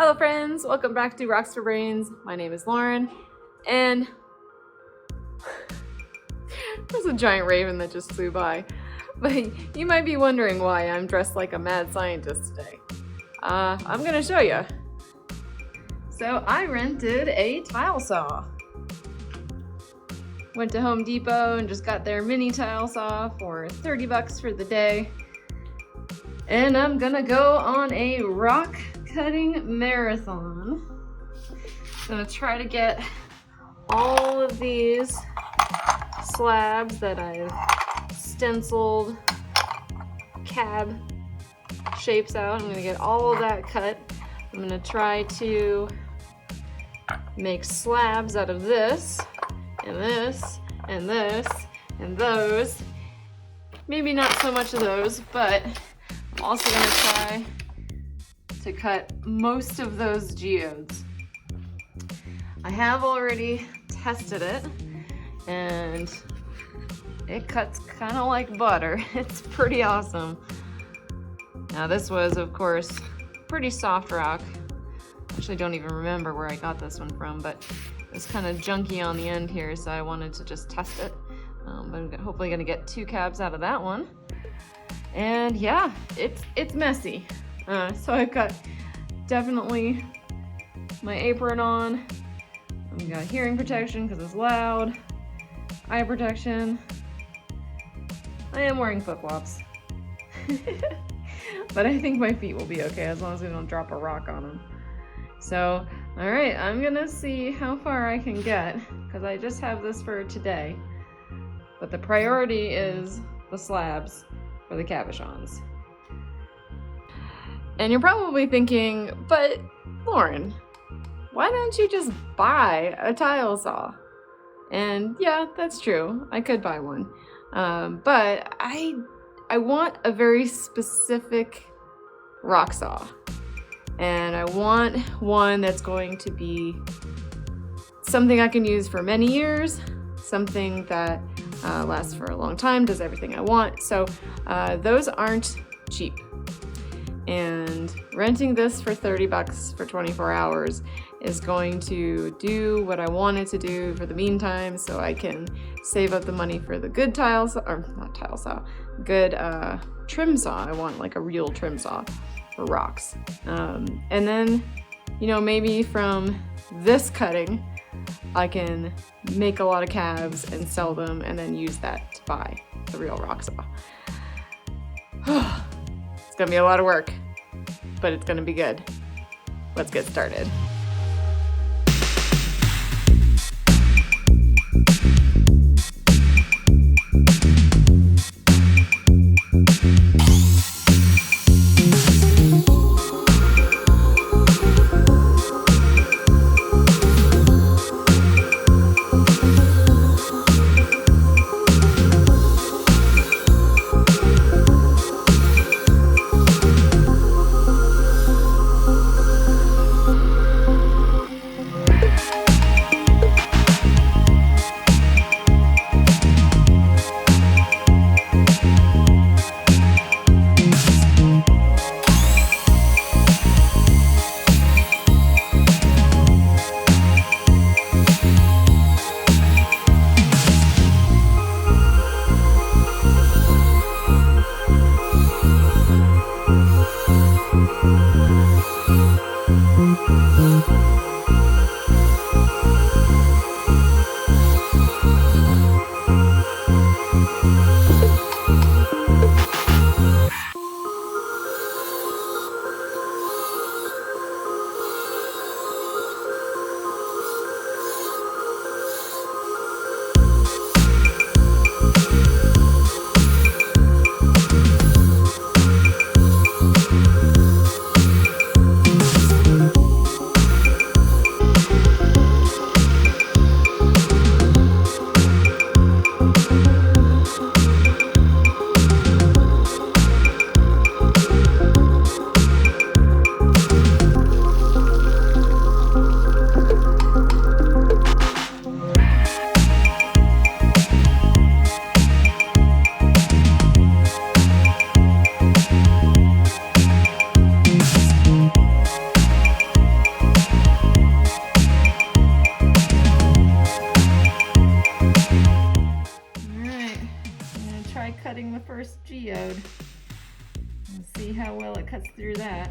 Hello friends, welcome back to Rocks for Brains. My name is Lauren, and there's a giant raven that just flew by. But you might be wondering why I'm dressed like a mad scientist today. I'm gonna show you. So I rented a tile saw. Went to Home Depot and just got their mini tile saw for 30 bucks for the day. And I'm gonna go on a rock cutting marathon. I'm gonna try to get all of these slabs that I've stenciled cab shapes out. I'm gonna get all of that cut. I'm gonna try to make slabs out of this and this and this and those. Maybe not so much of those, but I'm also gonna try to cut most of those geodes. I have already tested it and it cuts kind of like butter. It's pretty awesome. Now this was, of course, pretty soft rock. Actually don't even remember where I got this one from, but it was kind of junky on the end here, so I wanted to just test it. But I'm hopefully gonna get 2 cabs out of that one. And yeah, it's messy. So I've got definitely my apron on. I've got hearing protection because it's loud. Eye protection. I am wearing flip-flops. But I think my feet will be okay as long as we don't drop a rock on them. So, alright, I'm gonna see how far I can get because I just have this for today. But the priority is the slabs for the cabochons. And you're probably thinking, but Lauren, why don't you just buy a tile saw? And yeah, that's true. I could buy one. But I want a very specific rock saw. And I want one that's going to be something I can use for many years, something that lasts for a long time, does everything I want. So those aren't cheap. And renting this for 30 bucks for 24 hours is going to do what I wanted to do for the meantime, so I can save up the money for the good tile saw, or not tile saw, good trim saw. I want like a real trim saw for rocks. And then, you know, maybe from this cutting, I can make a lot of calves and sell them and then use that to buy the real rock saw. It's gonna be a lot of work, but it's gonna be good. Let's get started. Let's see how well it cuts through that.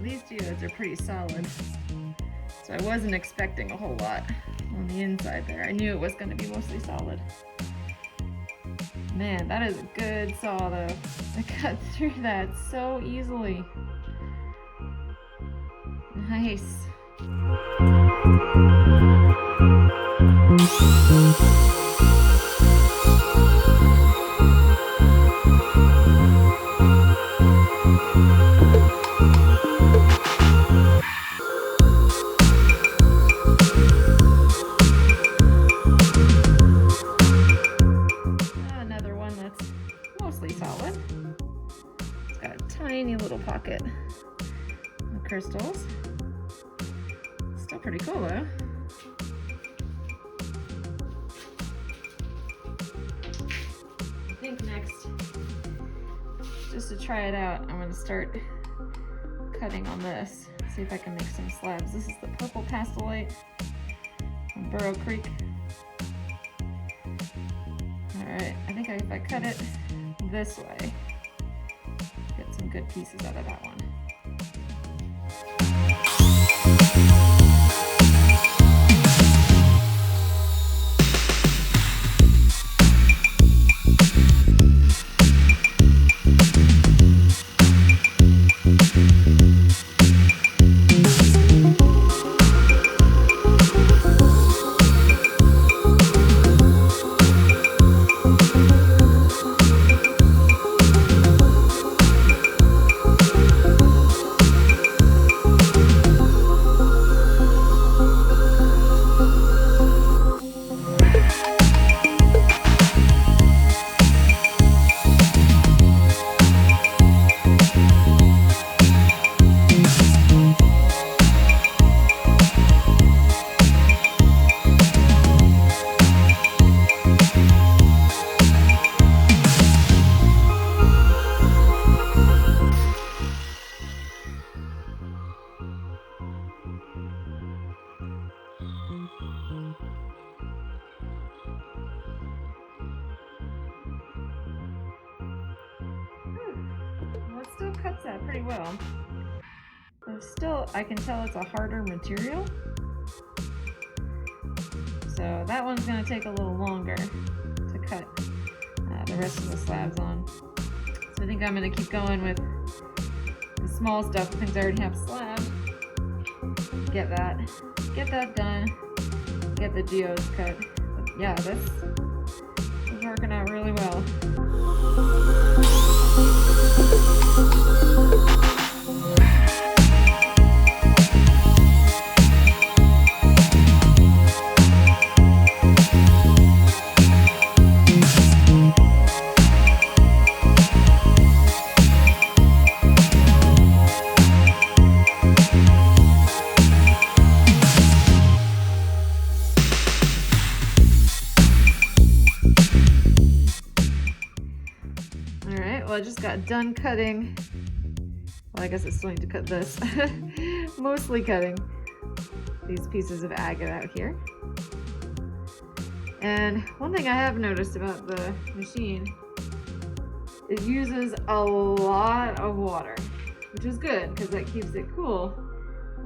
These geodes are pretty solid, so I wasn't expecting a whole lot on the inside there. I knew it was going to be mostly solid. Man, that is a good saw though. I cut through that so easily. Nice. Another one that's mostly solid. It's got a tiny little pocket of crystals. Still pretty cool though. I think next, just to try it out, I'm going to start cutting on this. See if I can make some slabs. This is the purple pastelite from Burrow Creek. Alright, I think if I cut it this way, get some good pieces out of that one. It still cuts that pretty well. But still, I can tell it's a harder material. So that one's going to take a little longer to cut the rest of the slabs on. So I think I'm going to keep going with the small stuff, the things I already have slabbed. Get that done. Get the geodes cut. But yeah, this is working out really well. Well, I just got done cutting. Well, I guess it's going to cut this. Mostly cutting these pieces of agate out here. And one thing I have noticed about the machine, it uses a lot of water, which is good because that keeps it cool.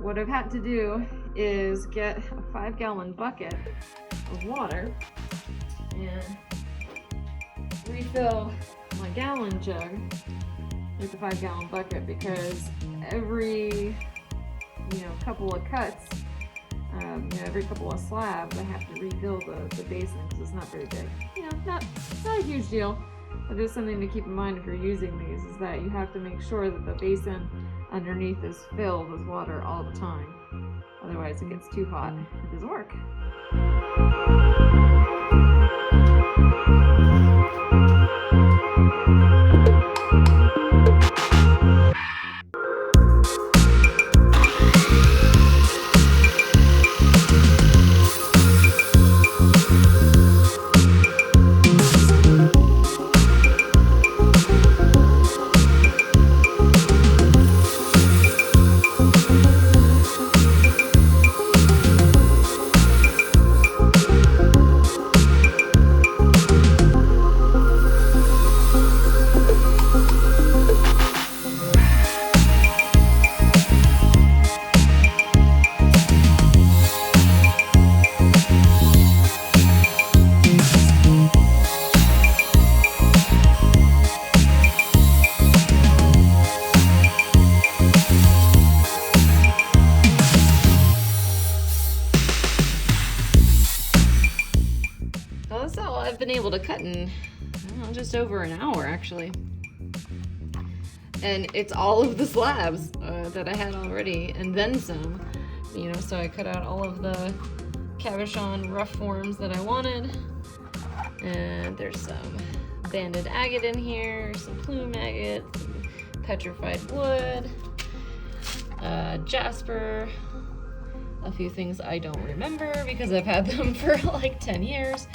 What I've had to do is get a 5-gallon bucket of water and refill my gallon jug with the 5-gallon bucket, because every couple of cuts, every couple of slabs, I have to refill the basin because it's not very big. Not a huge deal, but just something to keep in mind if you're using these, is that you have to make sure that the basin underneath is filled with water all the time. Otherwise it gets too hot. It doesn't work. to cut in, I don't know, just over an hour actually. And it's all of the slabs that I had already, and then some. You know, so I cut out all of the cabochon rough forms that I wanted. And there's some banded agate in here, some plume agate, some petrified wood, jasper, a few things I don't remember because I've had them for like 10 years.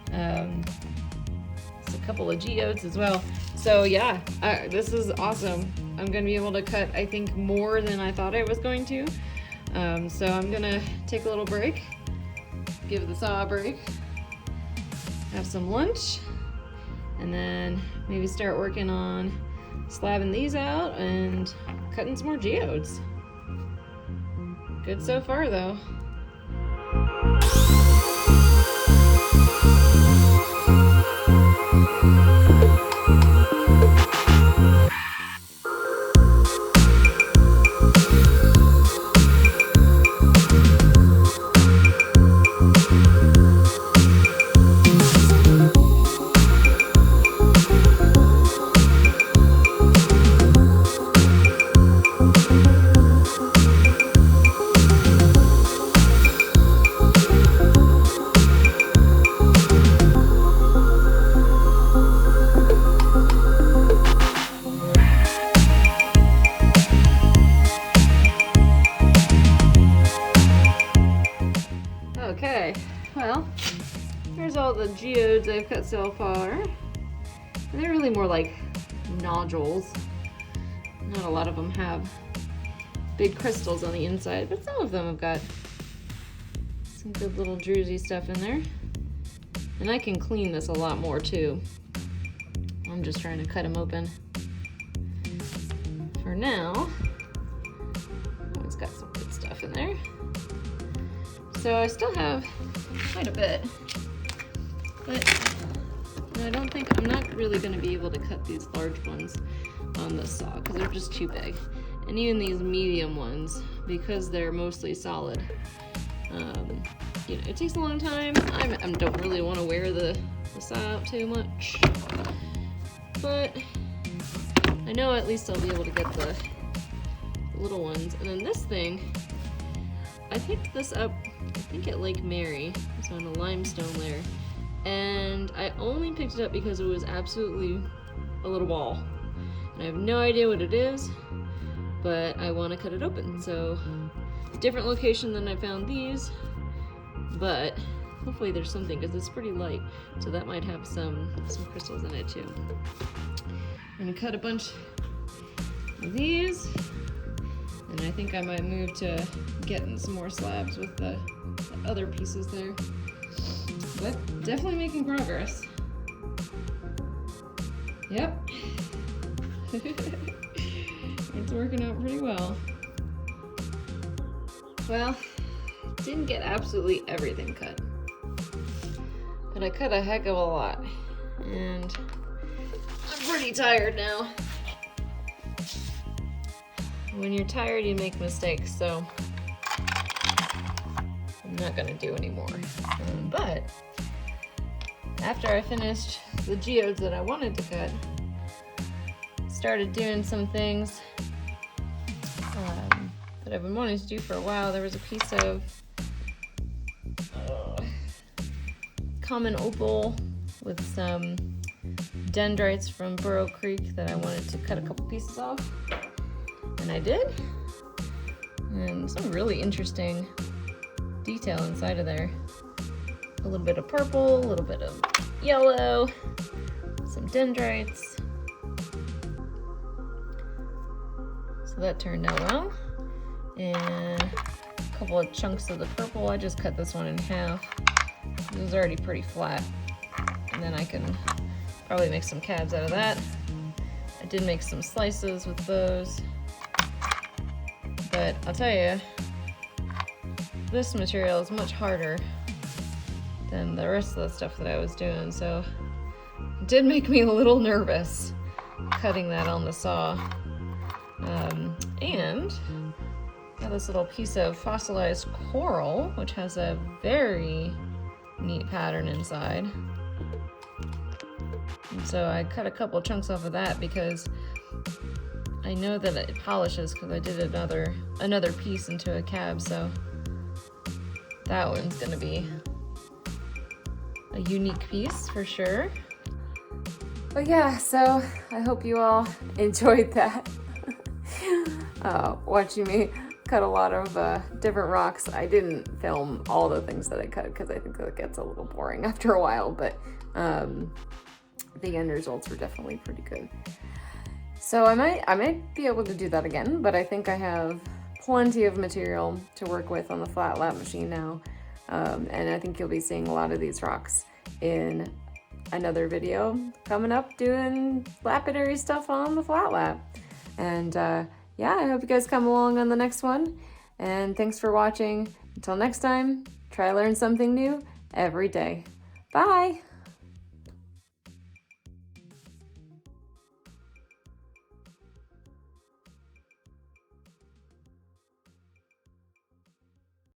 Just a couple of geodes as well. So yeah, this is awesome. I'm gonna be able to cut, I think, more than I thought I was going to. So I'm gonna take a little break, give the saw a break, have some lunch, and then maybe start working on slabbing these out and cutting some more geodes. Good so far though. Okay, well, here's all the geodes I've cut so far. And they're really more like nodules. Not a lot of them have big crystals on the inside, but some of them have got some good little druzy stuff in there. And I can clean this a lot more too. I'm just trying to cut them open. For now, it's got some good stuff in there. So I still have quite a bit, but I don't think, I'm not really going to be able to cut these large ones on this saw because they're just too big. And even these medium ones, because they're mostly solid, you know, it takes a long time. I don't really want to wear the saw out too much, but I know at least I'll be able to get the little ones. And then this thing, I picked this up, I think at Lake Mary. It's on a limestone layer. And I only picked it up because it was absolutely a little ball. And I have no idea what it is, but I want to cut it open. So, different location than I found these, but hopefully there's something because it's pretty light. So that might have some crystals in it too. I'm gonna cut a bunch of these. And I think I might move to getting some more slabs with the other pieces there. But definitely making progress. Yep. It's working out pretty well. Well, didn't get absolutely everything cut. But I cut a heck of a lot. And I'm pretty tired now. When you're tired, you make mistakes, so I'm not gonna do any more. But after I finished the geodes that I wanted to cut, started doing some things that I've been wanting to do for a while. There was a piece of common opal with some dendrites from Burrow Creek that I wanted to cut a couple pieces off. And I did. And some really interesting detail inside of there. A little bit of purple, a little bit of yellow, some dendrites. So that turned out well. And a couple of chunks of the purple. I just cut this one in half. It was already pretty flat. And then I can probably make some cabs out of that. I did make some slices with those. But I'll tell you, this material is much harder than the rest of the stuff that I was doing, so it did make me a little nervous cutting that on the saw. And I have this little piece of fossilized coral, which has a very neat pattern inside. And so I cut a couple chunks off of that because I know that it polishes because I did another piece into a cab, so that one's gonna be a unique piece for sure. But yeah, so I hope you all enjoyed that. Watching me cut a lot of different rocks. I didn't film all the things that I cut because I think that gets a little boring after a while, but the end results were definitely pretty good. So I might be able to do that again, but I think I have plenty of material to work with on the flat lap machine now. And I think you'll be seeing a lot of these rocks in another video coming up doing lapidary stuff on the flat lap. And yeah, I hope you guys come along on the next one. And thanks for watching. Until next time, try learn something new every day. Bye!